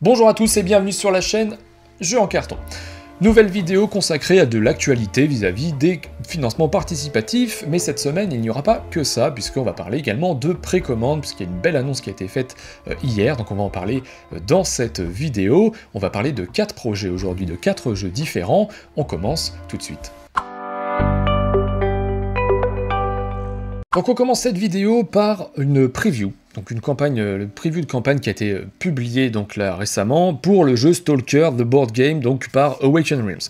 Bonjour à tous et bienvenue sur la chaîne Jeux en carton. Nouvelle vidéo consacrée à de l'actualité vis-à-vis des financements participatifs, mais cette semaine il n'y aura pas que ça, puisqu'on va parler également de précommande, puisqu'il y a une belle annonce qui a été faite hier, donc on va en parler dans cette vidéo. On va parler de 4 projets aujourd'hui, de 4 jeux différents. On commence tout de suite. Donc on commence cette vidéo par une preview, donc une campagne, le preview de campagne qui a été publié donc là récemment pour le jeu Stalker The Board Game, donc par Awaken Realms.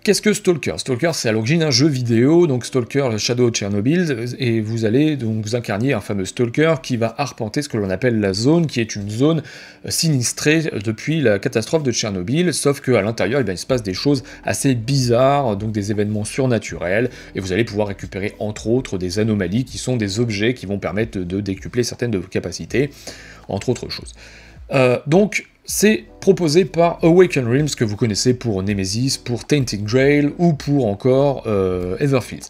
Qu'est-ce que Stalker? Stalker, c'est à l'origine un jeu vidéo, donc Stalker Shadow of Chernobyl, et vous allez donc vous incarner un fameux Stalker qui va arpenter ce que l'on appelle la zone, qui est une zone sinistrée depuis la catastrophe de Tchernobyl, sauf qu'à l'intérieur, il se passe des choses assez bizarres, donc des événements surnaturels, et vous allez pouvoir récupérer entre autres des anomalies qui sont des objets qui vont permettre de décupler certaines de vos capacités, entre autres choses. Donc, c'est proposé par Awaken Realms, que vous connaissez pour Nemesis, pour Tainted Grail, ou pour encore Everfields.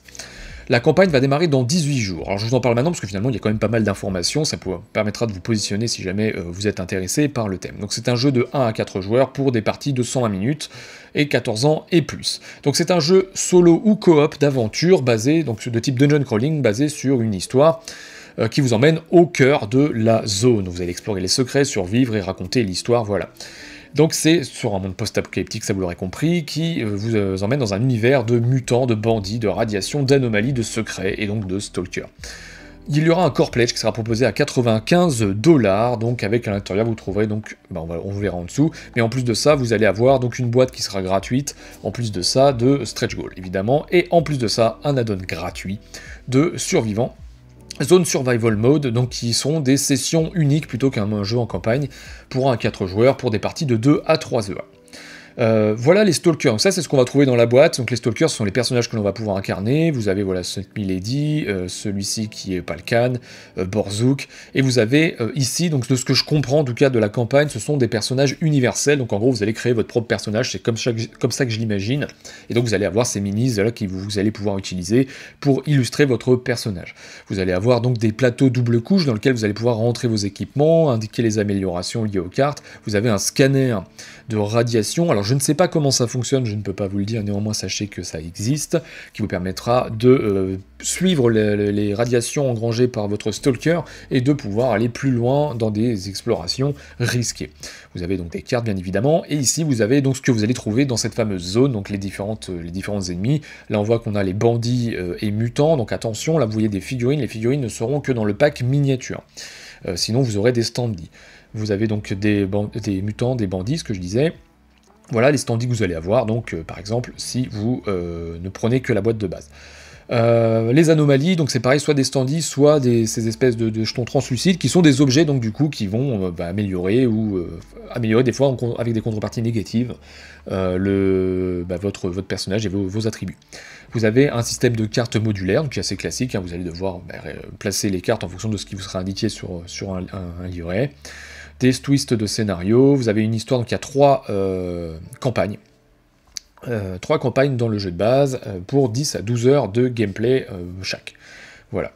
La campagne va démarrer dans 18 jours. Alors je vous en parle maintenant parce que finalement il y a quand même pas mal d'informations, ça permettra de vous positionner si jamais vous êtes intéressé par le thème. Donc c'est un jeu de 1 à 4 joueurs pour des parties de 120 minutes et 14 ans et plus. Donc c'est un jeu solo ou coop d'aventure basé, donc de type dungeon crawling, basé sur une histoire qui vous emmène au cœur de la zone. Vous allez explorer les secrets, survivre et raconter l'histoire, voilà. Donc c'est sur un monde post-apocalyptique, ça vous l'aurez compris, qui vous emmène dans un univers de mutants, de bandits, de radiations, d'anomalies, de secrets, et donc de stalkers. Il y aura un core pledge qui sera proposé à 95$, donc avec à l'intérieur vous trouverez donc, on verra en dessous, mais en plus de ça vous allez avoir donc une boîte qui sera gratuite, en plus de ça de stretch goal évidemment, et en plus de ça un add-on gratuit de survivants. Zone Survival Mode, donc qui sont des sessions uniques plutôt qu'un jeu en campagne pour un 4 joueurs, pour des parties de 2 à 3 heures. Voilà les Stalkers, donc ça c'est ce qu'on va trouver dans la boîte. Donc les Stalkers sont les personnages que l'on va pouvoir incarner. Vous avez voilà Milady, celui-ci qui est Palkan, Borzuk, et vous avez ici, donc de ce que je comprends en tout cas de la campagne, ce sont des personnages universels. Donc en gros vous allez créer votre propre personnage, c'est comme ça que je l'imagine. Et donc vous allez avoir ces minis là que vous allez pouvoir utiliser pour illustrer votre personnage. Vous allez avoir donc des plateaux double couche dans lesquels vous allez pouvoir rentrer vos équipements, indiquer les améliorations liées aux cartes. Vous avez un scanner de radiation. Alors je ne sais pas comment ça fonctionne, je ne peux pas vous le dire, néanmoins sachez que ça existe, qui vous permettra de suivre les radiations engrangées par votre stalker et de pouvoir aller plus loin dans des explorations risquées. Vous avez donc des cartes bien évidemment, et ici vous avez donc ce que vous allez trouver dans cette fameuse zone, donc les différents ennemis. Là on voit qu'on a les bandits et mutants, donc attention, là vous voyez des figurines, les figurines ne seront que dans le pack miniature. Sinon vous aurez des standees. Vous avez donc des mutants, des bandits, ce que je disais. Voilà les standees que vous allez avoir, donc par exemple si vous ne prenez que la boîte de base. Les anomalies, donc c'est pareil, soit des standees, soit ces espèces de jetons translucides qui sont des objets donc du coup qui vont améliorer ou améliorer des fois avec des contreparties négatives votre personnage et vos attributs. Vous avez un système de cartes modulaires, donc qui est assez classique, hein, vous allez devoir placer les cartes en fonction de ce qui vous sera indiqué sur un livret. Des twists de scénario, vous avez une histoire, donc il y a 3 campagnes. 3 campagnes dans le jeu de base pour 10 à 12 heures de gameplay chaque. Voilà.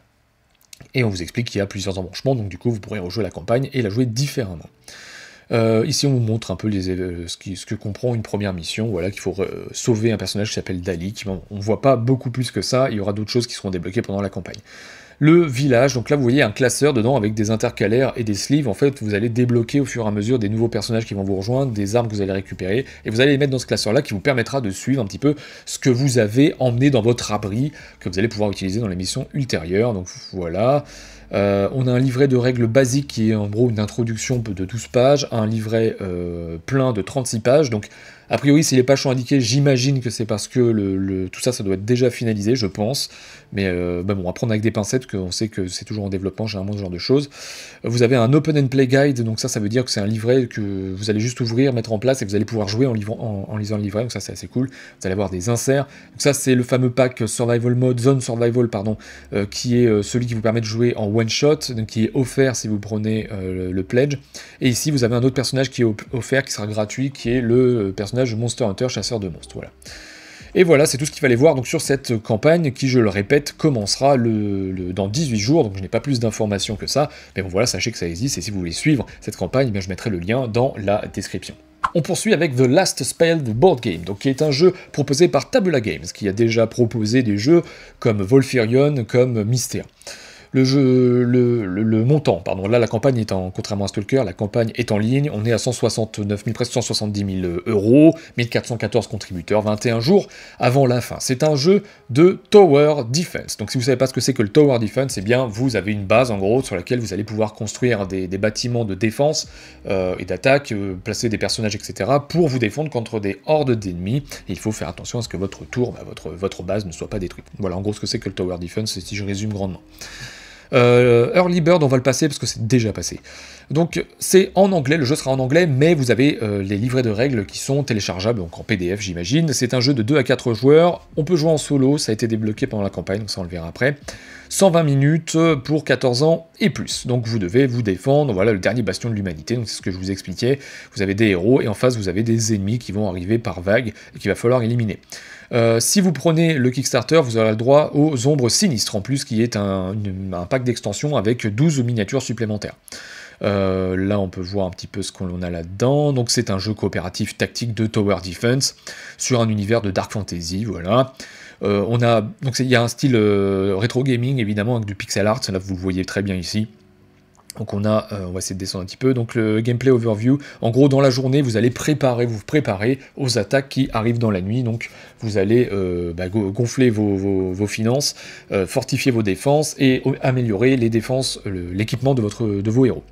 Et on vous explique qu'il y a plusieurs embranchements, donc du coup vous pourrez rejouer la campagne et la jouer différemment. Ici on vous montre un peu ce que comprend une première mission, voilà, qu'il faut sauver un personnage qui s'appelle Dali, on ne voit pas beaucoup plus que ça, il y aura d'autres choses qui seront débloquées pendant la campagne. Le village, donc là vous voyez un classeur dedans avec des intercalaires et des sleeves, en fait vous allez débloquer au fur et à mesure des nouveaux personnages qui vont vous rejoindre, des armes que vous allez récupérer, et vous allez les mettre dans ce classeur là qui vous permettra de suivre un petit peu ce que vous avez emmené dans votre abri, que vous allez pouvoir utiliser dans les missions ultérieures, donc voilà. On a un livret de règles basiques qui est en gros une introduction de 12 pages, un livret plein de 36 pages, donc a priori si les pages sont indiquées, j'imagine que c'est parce que tout ça doit être déjà finalisé, je pense, mais bon, à prendre avec des pincettes, qu'on sait que c'est toujours en développement généralement ce genre de choses. Vous avez un Open and Play Guide, donc ça veut dire que c'est un livret que vous allez juste ouvrir, mettre en place, et vous allez pouvoir jouer en lisant le livret, donc ça c'est assez cool. Vous allez avoir des inserts, donc ça c'est le fameux pack Survival Mode, Zone Survival, pardon, qui est celui qui vous permet de jouer en one shot, donc qui est offert si vous prenez le pledge, et ici vous avez un autre personnage qui est offert, qui sera gratuit, qui est le personnage Monster Hunter, chasseur de monstres, voilà. Et voilà, c'est tout ce qu'il fallait voir donc sur cette campagne qui, je le répète, commencera dans 18 jours, donc je n'ai pas plus d'informations que ça, mais bon voilà, sachez que ça existe, et si vous voulez suivre cette campagne, je mettrai le lien dans la description. On poursuit avec The Last Spell, the board game, donc qui est un jeu proposé par Tabula Games, qui a déjà proposé des jeux comme Volfirion, comme Mystea. Le montant, pardon, là la campagne est contrairement à Stalker, la campagne est en ligne, on est à 169 000, presque 170 000 euros, 1414 contributeurs, 21 jours avant la fin. C'est un jeu de Tower Defense, donc si vous ne savez pas ce que c'est que le Tower Defense, eh bien vous avez une base en gros sur laquelle vous allez pouvoir construire des bâtiments de défense et d'attaque, placer des personnages, etc. pour vous défendre contre des hordes d'ennemis, et il faut faire attention à ce que votre tour, votre base ne soit pas détruite. Voilà en gros ce que c'est que le Tower Defense, si je résume grandement. Early Bird, on va le passer parce que c'est déjà passé. Donc c'est en anglais, le jeu sera en anglais, mais vous avez les livrets de règles qui sont téléchargeables, donc en PDF j'imagine. C'est un jeu de 2 à 4 joueurs, on peut jouer en solo, ça a été débloqué pendant la campagne, donc ça on le verra après. 120 minutes pour 14 ans et plus, donc vous devez vous défendre, voilà le dernier bastion de l'humanité, donc c'est ce que je vous expliquais. Vous avez des héros, et en face vous avez des ennemis qui vont arriver par vague, et qu'il va falloir éliminer. Si vous prenez le Kickstarter, vous aurez le droit aux ombres sinistres, en plus, qui est un pack d'extension avec 12 miniatures supplémentaires. Là, on peut voir un petit peu ce qu'on a là-dedans. Donc, c'est un jeu coopératif tactique de Tower Defense sur un univers de Dark Fantasy, voilà. Donc, il y a un style rétro gaming, évidemment, avec du pixel art, là, vous le voyez très bien ici. Donc on va essayer de descendre un petit peu, donc le gameplay overview, en gros dans la journée vous allez vous préparer aux attaques qui arrivent dans la nuit, donc vous allez gonfler vos finances, fortifier vos défenses et améliorer les défenses, l'équipement de vos héros.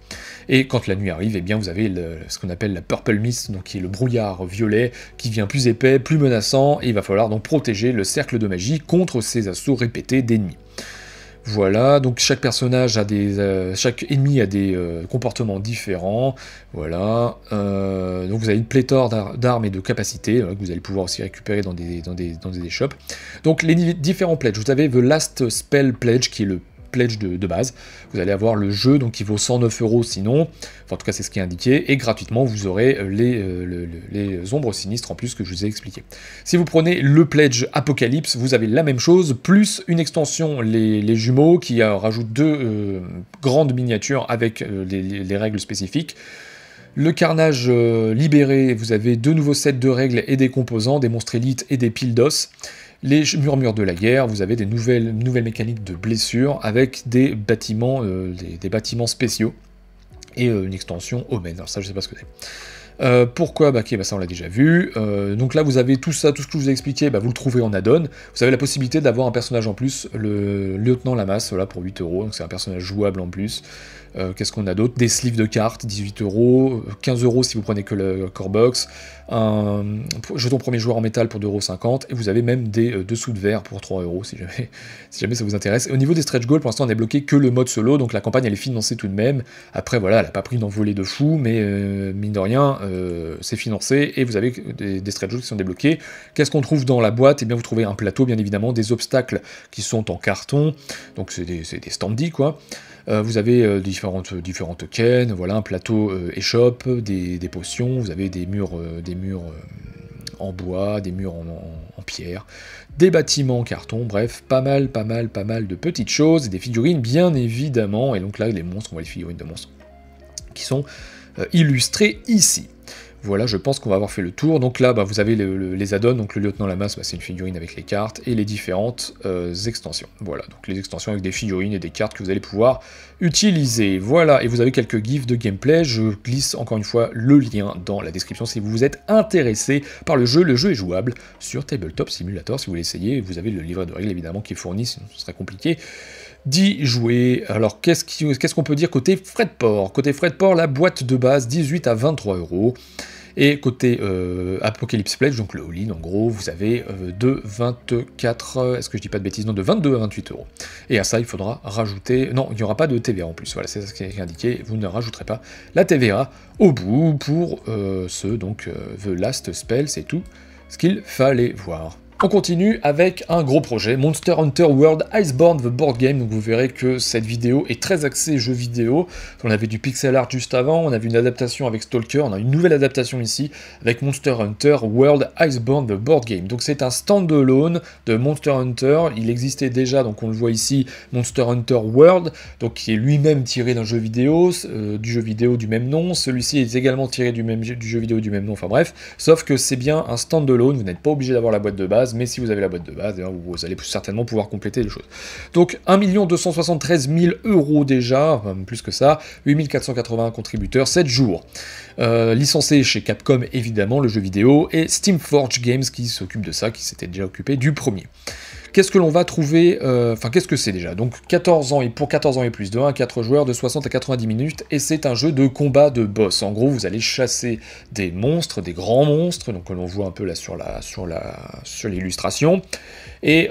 Et quand la nuit arrive, eh bien vous avez ce qu'on appelle la Purple Mist, donc qui est le brouillard violet, qui devient plus épais, plus menaçant, et il va falloir donc protéger le cercle de magie contre ces assauts répétés d'ennemis. Voilà, donc chaque ennemi a des comportements différents, voilà, donc vous avez une pléthore d'armes et de capacités, que vous allez pouvoir aussi récupérer dans des shops. Donc les différents pledges, vous avez The Last Spell Pledge, qui est le pledge de base, vous allez avoir le jeu donc qui vaut 109 € sinon, enfin en tout cas c'est ce qui est indiqué, et gratuitement vous aurez les ombres sinistres en plus que je vous ai expliqué. Si vous prenez le pledge Apocalypse, vous avez la même chose, plus une extension, les jumeaux, qui rajoute 2 grandes miniatures avec les règles spécifiques. Le carnage libéré, vous avez 2 nouveaux sets de règles et des composants, des monstres élites et des piles d'os. Les murmures de la guerre, vous avez des nouvelles mécaniques de blessures avec des bâtiments, des bâtiments spéciaux et une extension Omen. Alors ça, je sais pas ce que c'est. Pourquoi ça on l'a déjà vu. Donc là vous avez tout ça, tout ce que je vous ai expliqué, vous le trouvez en add-on. Vous avez la possibilité d'avoir un personnage en plus, le lieutenant Lamas, voilà, pour 8 €, donc c'est un personnage jouable en plus. Qu'est-ce qu'on a d'autre? Des sleeves de cartes, 18 €, 15 € si vous prenez que le core box, un jeton premier joueur en métal pour 2,50 €, et vous avez même des dessous de verre pour 3 € si jamais ça vous intéresse. Et au niveau des stretch goals, pour l'instant on n'a bloqué que le mode solo, donc la campagne elle est financée tout de même. Après voilà, elle n'a pas pris une envolée de fou, mais mine de rien, c'est financé, et vous avez des stretch goals qui sont débloqués. Qu'est-ce qu'on trouve dans la boîte? Eh bien vous trouvez un plateau bien évidemment, des obstacles qui sont en carton, donc c'est des standees quoi. Vous avez différents tokens, voilà, un plateau échoppe, des potions, vous avez des murs en bois, des murs en pierre, des bâtiments en carton, bref, pas mal de petites choses, et des figurines bien évidemment, et donc là les monstres, on voit les figurines de monstres, qui sont illustrées ici. Voilà, je pense qu'on va avoir fait le tour. Donc là, vous avez les add-ons, donc le lieutenant Lamas, c'est une figurine avec les cartes, et les différentes extensions. Voilà, donc les extensions avec des figurines et des cartes que vous allez pouvoir utiliser. Voilà, et vous avez quelques gifs de gameplay. Je glisse encore une fois le lien dans la description si vous êtes intéressé par le jeu. Le jeu est jouable sur Tabletop Simulator si vous voulez essayer. Vous avez le livret de règles évidemment qui est fourni, sinon ce serait compliqué d'y jouer. Alors qu'est-ce qu'on peut dire côté frais de port? Côté frais de port, la boîte de base 18 à 23 €. Et côté Apocalypse Pledge, donc le all-in, en gros, vous avez de 24, est-ce que je dis pas de bêtises, non, de 22 à 28 €. Et à ça, il faudra rajouter, non, il n'y aura pas de TVA en plus, voilà, c'est ce qui est indiqué, vous ne rajouterez pas la TVA au bout pour The Last Spell, c'est tout ce qu'il fallait voir. On continue avec un gros projet, Monster Hunter World Iceborne The Board Game. Donc vous verrez que cette vidéo est très axée jeux vidéo. On avait du pixel art juste avant, on a vu une adaptation avec Stalker, on a une nouvelle adaptation ici avec Monster Hunter World Iceborne The Board Game. Donc c'est un standalone de Monster Hunter, il existait déjà, donc on le voit ici, Monster Hunter World, donc qui est lui-même tiré d'un jeu vidéo, du même nom. Celui-ci est également tiré du jeu vidéo du même nom, enfin bref, sauf que c'est bien un standalone, vous n'êtes pas obligé d'avoir la boîte de base, mais si vous avez la boîte de base, vous allez certainement pouvoir compléter les choses. Donc 1 273 000 € déjà, enfin, plus que ça, 8 481 contributeurs, 7 jours. Licencé chez Capcom évidemment, le jeu vidéo, et Steamforge Games qui s'occupe de ça, qui s'était déjà occupé du premier. Qu'est-ce que l'on va trouver, qu'est-ce que c'est déjà? Donc 14 ans et pour 14 ans et plus, de 1 à 4 joueurs, de 60 à 90 minutes, et c'est un jeu de combat de boss. En gros, vous allez chasser des monstres, des grands monstres, donc que l'on voit un peu là sur l'illustration, et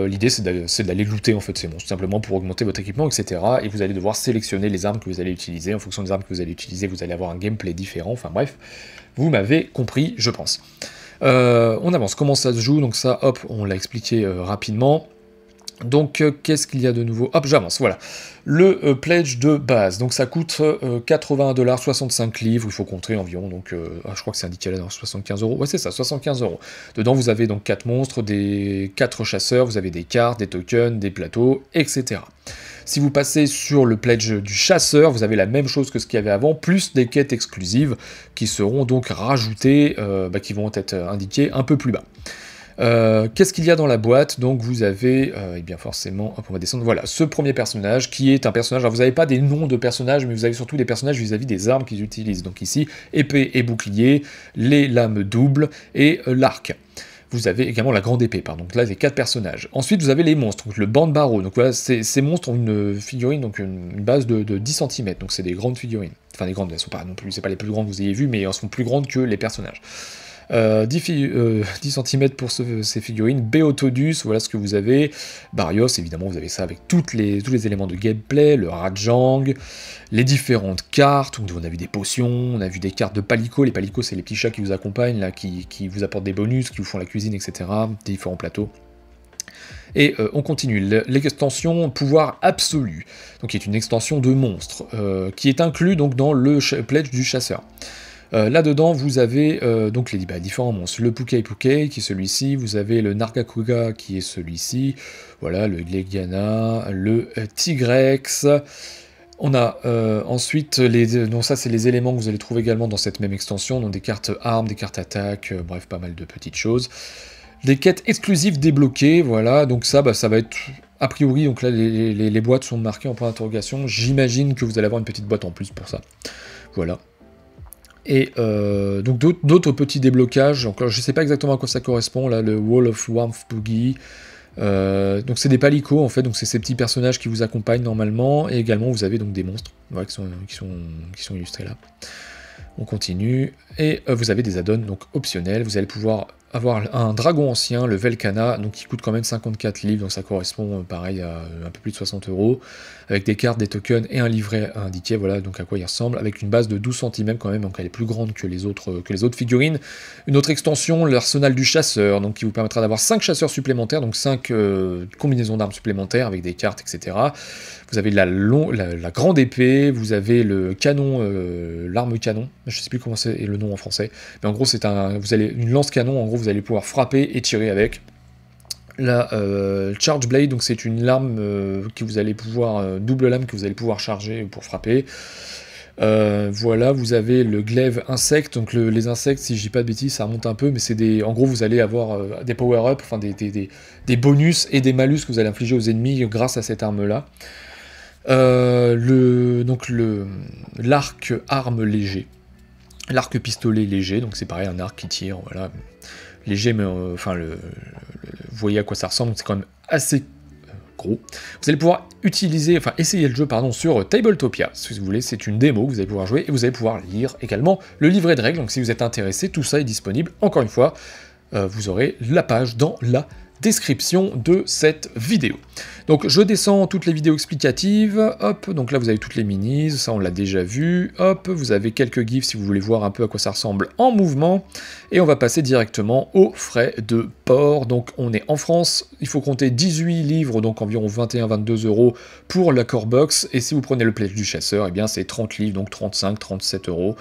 l'idée c'est d'aller looter en fait ces monstres, simplement pour augmenter votre équipement, etc. Et vous allez devoir sélectionner les armes que vous allez utiliser. En fonction des armes que vous allez utiliser, vous allez avoir un gameplay différent, enfin bref, vous m'avez compris, je pense. On avance, comment ça se joue, donc ça, hop, on l'a expliqué rapidement. Donc, qu'est-ce qu'il y a de nouveau? Hop, j'avance, voilà. Le pledge de base, donc ça coûte 81 $, 65 livres, il faut compter environ, donc je crois que c'est indiqué là dans 75 €, ouais c'est ça, 75 €. Dedans vous avez donc 4 monstres, 4 chasseurs, vous avez des cartes, des tokens, des plateaux, etc. Si vous passez sur le pledge du chasseur, vous avez la même chose que ce qu'il y avait avant, plus des quêtes exclusives qui seront donc rajoutées, qui vont être indiquées un peu plus bas. Qu'est-ce qu'il y a dans la boîte? Donc vous avez, et bien forcément, hop, on va descendre, voilà, ce premier personnage qui est un personnage, alors vous n'avez pas des noms de personnages, mais vous avez surtout des personnages vis-à-vis des armes qu'ils utilisent. Donc ici, épée et bouclier, les lames doubles et l'arc. Vous avez également la grande épée, pardon. Donc là, c'est 4 personnages. Ensuite, vous avez les monstres, donc le Banbaro. Donc voilà, ces monstres ont une figurine, donc une base de 10 cm. Donc c'est des grandes figurines. Enfin, des grandes, elles sont pas non plus, c'est pas les plus grandes que vous ayez vues, mais elles sont plus grandes que les personnages. 10 cm pour ces figurines. Beotodus, voilà ce que vous avez. Barrios, évidemment, vous avez ça avec tous les éléments de gameplay, le Rajang, les différentes cartes. Donc, on a vu des potions, on a vu des cartes de Palico. Les Palico, c'est les petits chats qui vous accompagnent, là, qui vous apportent des bonus, qui vous font la cuisine, etc. Des différents plateaux. Et on continue, l'extension pouvoir absolu, donc qui est une extension de monstres, qui est inclus donc dans le pledge du chasseur. Là-dedans, vous avez donc les différents monstres. Le Pukei Pukei, qui est celui-ci. Vous avez le Nargacuga, qui est celui-ci. Voilà, le Glegana, le Tigrex. On a ensuite, donc ça, c'est les éléments que vous allez trouver également dans cette même extension. Donc des cartes armes, des cartes attaques, bref, pas mal de petites choses. Des quêtes exclusives débloquées, voilà. Donc ça, ça va être... A priori, donc là, les boîtes sont marquées en point d'interrogation. J'imagine que vous allez avoir une petite boîte en plus pour ça. Voilà. Et donc d'autres petits déblocages, encore, je ne sais pas exactement à quoi ça correspond, là, le Wall of Warmth Boogie, donc c'est des palicots en fait, donc c'est ces petits personnages qui vous accompagnent normalement, et également vous avez donc des monstres, voilà, qui sont illustrés là. On continue, et vous avez des add-ons donc optionnels, vous allez pouvoir avoir un dragon ancien, le Velkana, donc qui coûte quand même 54 livres, donc ça correspond pareil à un peu plus de 60 €, avec des cartes, des tokens et un livret indiqué, voilà donc à quoi il ressemble, avec une base de 12 cm quand même, donc elle est plus grande que les autres figurines. Une autre extension, l'arsenal du chasseur, donc qui vous permettra d'avoir 5 chasseurs supplémentaires, donc 5 combinaisons d'armes supplémentaires avec des cartes, etc. Vous avez la grande épée, vous avez le canon, l'arme canon, je ne sais plus comment c'est le nom en français, mais en gros c'est une lance canon, en gros vous allez pouvoir frapper et tirer avec. La Charge Blade, donc c'est une lame que vous allez pouvoir, double lame que vous allez pouvoir charger pour frapper. Voilà, vous avez le glaive insecte, donc les insectes, si je dis pas de bêtises, ça remonte un peu, mais c'est en gros vous allez avoir des power-up, enfin des bonus et des malus que vous allez infliger aux ennemis grâce à cette arme-là. L'arc arme léger, l'arc pistolet léger, donc c'est pareil, un arc qui tire, voilà, léger, mais vous voyez à quoi ça ressemble, c'est quand même assez gros. Vous allez pouvoir essayer le jeu sur Tabletopia, si vous voulez, c'est une démo que vous allez pouvoir jouer, et vous allez pouvoir lire également le livret de règles, donc si vous êtes intéressé, tout ça est disponible, encore une fois, vous aurez la page dans la description de cette vidéo. Donc je descends toutes les vidéos explicatives, hop, donc là vous avez toutes les minis, ça on l'a déjà vu, hop, vous avez quelques gifs si vous voulez voir un peu à quoi ça ressemble en mouvement, et on va passer directement aux frais de port. Donc on est en France, il faut compter 18 livres, donc environ 21-22 € pour la core box, et si vous prenez le pledge du chasseur, eh bien c'est 30 livres, donc 35-37 €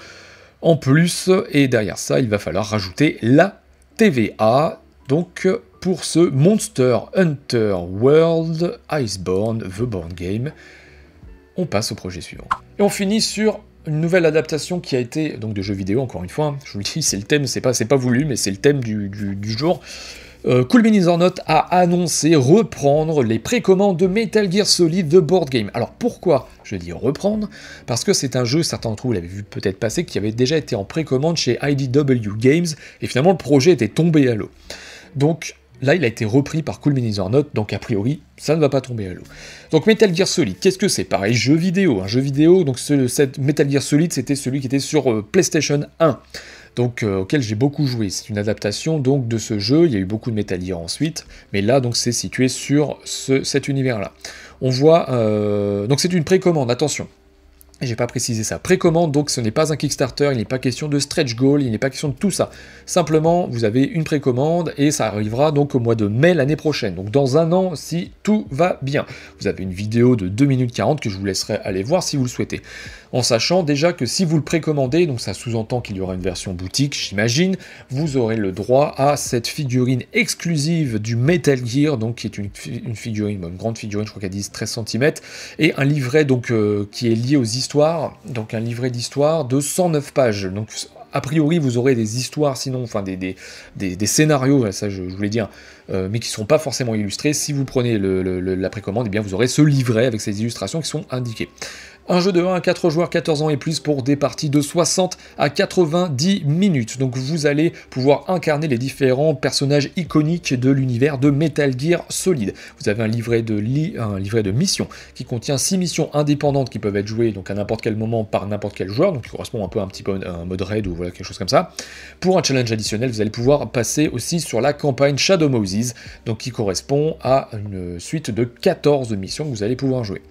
en plus, et derrière ça il va falloir rajouter la TVA, donc pour ce Monster Hunter World Iceborne The Board Game. On passe au projet suivant. Et on finit sur une nouvelle adaptation qui a été, donc de jeux vidéo encore une fois, hein, je vous le dis, c'est le thème, c'est pas voulu, mais c'est le thème du jour. Cool Mini or Not a annoncé reprendre les précommandes de Metal Gear Solid The Board Game. Alors pourquoi je dis reprendre? Parce que c'est un jeu, certains d'entre vous l'avaient vu peut-être passer, qui avait déjà été en précommande chez IDW Games, et finalement le projet était tombé à l'eau. Donc là, il a été repris par Cool Mini or Not, donc a priori, ça ne va pas tomber à l'eau. Donc Metal Gear Solid, qu'est-ce que c'est? Pareil, jeu vidéo, un jeu vidéo, donc cette Metal Gear Solid, c'était celui qui était sur PlayStation 1, donc auquel j'ai beaucoup joué. C'est une adaptation donc de ce jeu, il y a eu beaucoup de Metal Gear ensuite, mais là, donc c'est situé sur cet univers-là. On voit, donc c'est une précommande, attention. J'ai pas précisé ça. Précommande, donc ce n'est pas un Kickstarter, il n'est pas question de stretch goal, il n'est pas question de tout ça. Simplement, vous avez une précommande et ça arrivera donc au mois de mai l'année prochaine. Donc dans un an, si tout va bien. Vous avez une vidéo de 2 minutes 40 que je vous laisserai aller voir si vous le souhaitez. En sachant déjà que si vous le précommandez, donc ça sous-entend qu'il y aura une version boutique, j'imagine, vous aurez le droit à cette figurine exclusive du Metal Gear, donc qui est une figurine, une grande figurine, je crois qu'elle dit 13 cm, et un livret donc qui est lié aux histoires, donc un livret d'histoire de 109 pages. Donc a priori, vous aurez des histoires, sinon, enfin des scénarios, ça je voulais dire, mais qui ne seront pas forcément illustrés. Si vous prenez la précommande, eh bien vous aurez ce livret avec ces illustrations qui sont indiquées. Un jeu de 1 à 4 joueurs, 14 ans et plus, pour des parties de 60 à 90 minutes. Donc vous allez pouvoir incarner les différents personnages iconiques de l'univers de Metal Gear Solid. Vous avez un livret de missions qui contient 6 missions indépendantes qui peuvent être jouées donc à n'importe quel moment par n'importe quel joueur, donc qui correspond un petit peu à un mode raid ou voilà, quelque chose comme ça. Pour un challenge additionnel, vous allez pouvoir passer aussi sur la campagne Shadow Moses, donc qui correspond à une suite de 14 missions que vous allez pouvoir jouer.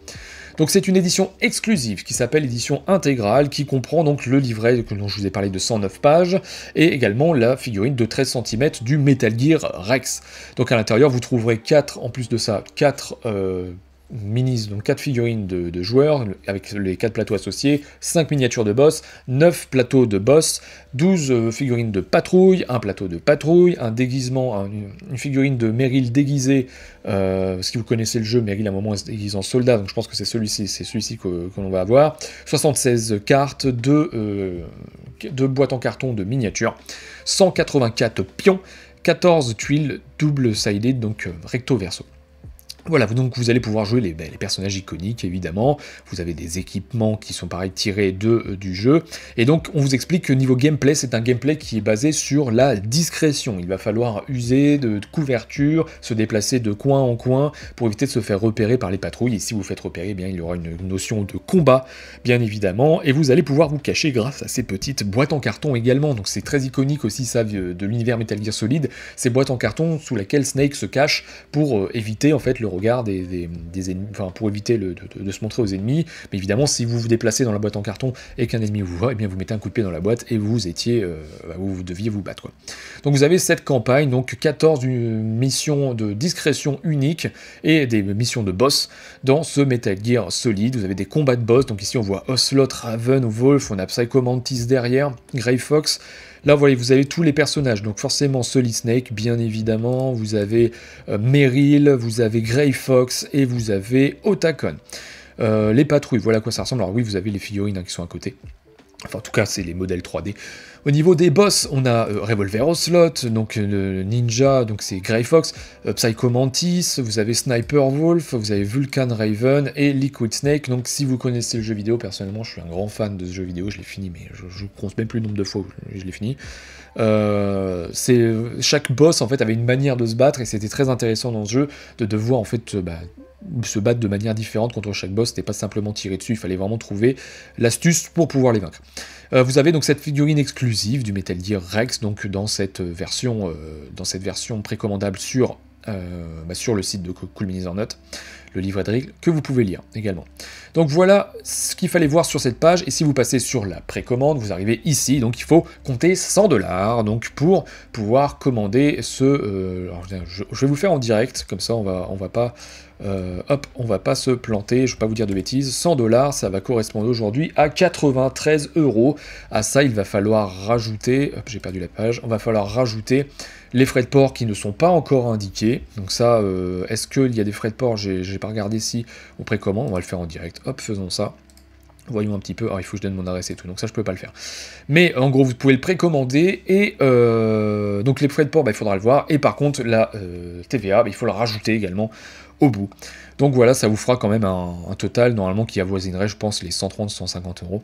Donc c'est une édition exclusive qui s'appelle édition intégrale, qui comprend donc le livret dont je vous ai parlé de 109 pages, et également la figurine de 13 cm du Metal Gear Rex. Donc à l'intérieur vous trouverez en plus de ça, 4 minis, donc 4 figurines de joueurs, avec les 4 plateaux associés, 5 miniatures de boss, 9 plateaux de boss, 12 figurines de patrouille, un plateau de patrouille, un déguisement, une figurine de Meryl déguisée, si vous connaissez le jeu, Meryl à un moment se déguise en soldat, donc je pense que c'est celui-ci que l'on va avoir, 76 cartes, 2 boîtes en carton de miniatures, 184 pions, 14 tuiles double-sided, donc recto-verso. Voilà, donc vous allez pouvoir jouer les personnages iconiques, évidemment. Vous avez des équipements qui sont pareil tirés du jeu. Et donc, on vous explique que niveau gameplay, c'est un gameplay qui est basé sur la discrétion. Il va falloir user de couverture, se déplacer de coin en coin pour éviter de se faire repérer par les patrouilles. Et si vous faites repérer, eh bien, il y aura une notion de combat, bien évidemment. Et vous allez pouvoir vous cacher grâce à ces petites boîtes en carton également. Donc, c'est très iconique aussi, ça, de l'univers Metal Gear Solid. Ces boîtes en carton sous lesquelles Snake se cache pour éviter, en fait, le regard des ennemis, enfin pour éviter de se montrer aux ennemis. Mais évidemment, si vous vous déplacez dans la boîte en carton et qu'un ennemi vous voit, eh bien vous mettez un coup de pied dans la boîte et vous deviez vous battre, quoi. Donc vous avez cette campagne, donc 14 missions de discrétion unique et des missions de boss dans ce Metal Gear Solid. Vous avez des combats de boss, donc ici on voit Ocelot, Raven, Wolf, on a Psycho Mantis derrière, Grey Fox. Là, vous avez tous les personnages, donc forcément Solid Snake, bien évidemment, vous avez Meryl, vous avez Grey Fox, et vous avez Otacon. Les patrouilles, voilà à quoi ça ressemble. Alors oui, vous avez les figurines qui sont à côté. Enfin, en tout cas, c'est les modèles 3D. Au niveau des boss, on a Revolver Ocelot, donc le Ninja, donc c'est Grey Fox, Psycho Mantis, vous avez Sniper Wolf, vous avez Vulcan Raven et Liquid Snake. Donc si vous connaissez le jeu vidéo, personnellement, je suis un grand fan de ce jeu vidéo, je l'ai fini, mais je ne compte même plus le nombre de fois où je l'ai fini. Chaque boss, en fait, avait une manière de se battre, et c'était très intéressant dans ce jeu de voir, en fait, se battre de manière différente contre chaque boss. C'était pas simplement tirer dessus, il fallait vraiment trouver l'astuce pour pouvoir les vaincre. Vous avez donc cette figurine exclusive du Metal Gear Rex, donc dans cette version précommandable sur sur le site de Cool Minis or Not, le livret de règles que vous pouvez lire également. Donc voilà ce qu'il fallait voir sur cette page, et si vous passez sur la précommande, vous arrivez ici, donc il faut compter 100$ donc pour pouvoir commander ce... je vais vous faire en direct, comme ça on va pas se planter, je ne vais pas vous dire de bêtises. 100$, ça va correspondre aujourd'hui à 93€. À ça, il va falloir rajouter, j'ai perdu la page, on va falloir rajouter les frais de port qui ne sont pas encore indiqués. Donc ça, est-ce qu'il y a des frais de port? J'ai pas regardé si on précommande, on va le faire en direct. Hop, faisons ça. Voyons un petit peu, il faut que je donne mon adresse et tout, donc ça je peux pas le faire. Mais en gros, vous pouvez le précommander, et donc les frais de port, il faudra le voir, et par contre, la TVA, il faut la rajouter également au bout. Donc voilà, ça vous fera quand même un total, normalement, qui avoisinerait, je pense, les 130-150€.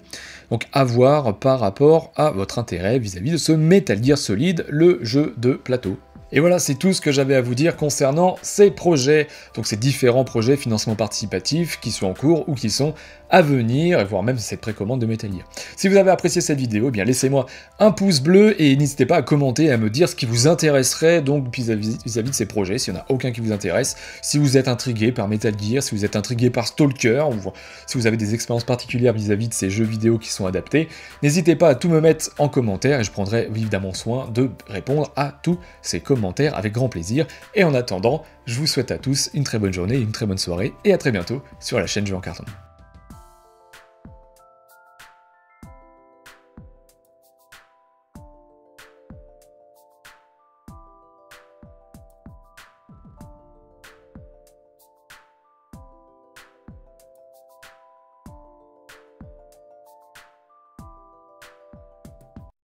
Donc à voir par rapport à votre intérêt vis-à-vis de ce Metal Gear Solid, le jeu de plateau. Et voilà, c'est tout ce que j'avais à vous dire concernant ces projets, donc ces différents projets financement participatif qui sont en cours ou qui sont à venir, voire même cette précommande de Metal Gear. Si vous avez apprécié cette vidéo, eh bien laissez-moi un pouce bleu et n'hésitez pas à commenter et à me dire ce qui vous intéresserait donc vis-à-vis de ces projets, s'il n'y en a aucun qui vous intéresse, si vous êtes intrigué par Metal Gear, si vous êtes intrigué par Stalker, ou si vous avez des expériences particulières vis-à-vis de ces jeux vidéo qui sont adaptés, n'hésitez pas à tout me mettre en commentaire et je prendrai évidemment soin de répondre à tous ces commentaires avec grand plaisir. Et en attendant, je vous souhaite à tous une très bonne journée, une très bonne soirée et à très bientôt sur la chaîne Jeux en Carton.